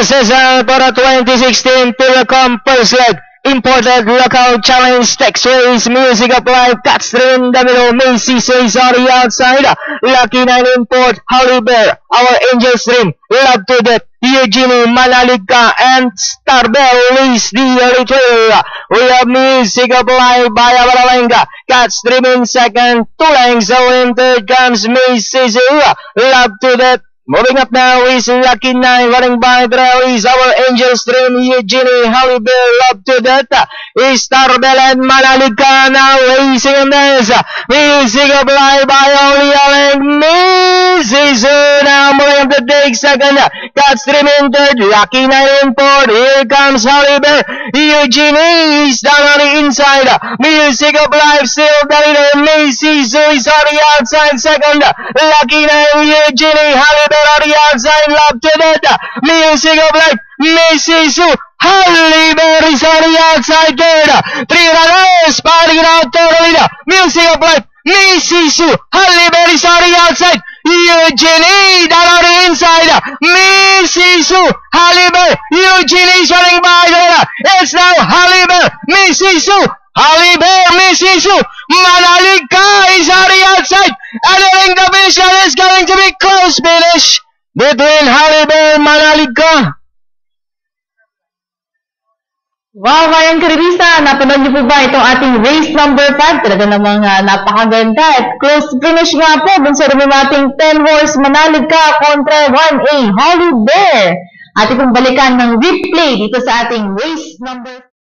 Season para 2016 Telecom First Leg Imported Local Challenge Text Race Music of Life Catstream in the middle Macy Says on the outside Lucky 9 Import Holly Bear Our Angel Stream Love to Death Eugenie Manalika and Starbell is the early trail. We have Music of Life by Avalalenga Catstream in second 2 lengths away in third comes Macy Love to Death. Moving up now is Lucky 9, running by trail is Our Angel Stream, Eugenie, Holly Bear, Love to Death, is Starbell and Manalika now racing in this. Music of Life by only Allen, Mrs. now moving up the take second, Catstream in third, Lucky 9 in fourth, here comes Holly Bear, Eugenie is down on the inside, Music of Life still down in Mrs. is on the outside second, Lucky 9, Eugenie, Holly Bear on the outside, Love to Death, Music of Life, Mrs. Holly Bear is on the outside third, 3 runners parting out totally, Music of Life, Mrs. Holly Bear is on the outside, Eugenie down on the inside, Mrs. Holly Bear, Eugenie is running by there, it's now Holly Bear, Mrs. Holly Bear, Mrs. Manalika is on the outside, and I think the finish is going to be close finish between Holly Bear and Manalika. Wow, Ryan Caribisa, napanood niyo po ba itong ating race number 5? Talaga namang napakaganda at close finish nga po dun sa rin nating 10 horse Manalika kontra 1A Holly Bear. Ating pong balikan ng replay dito sa ating race number 5.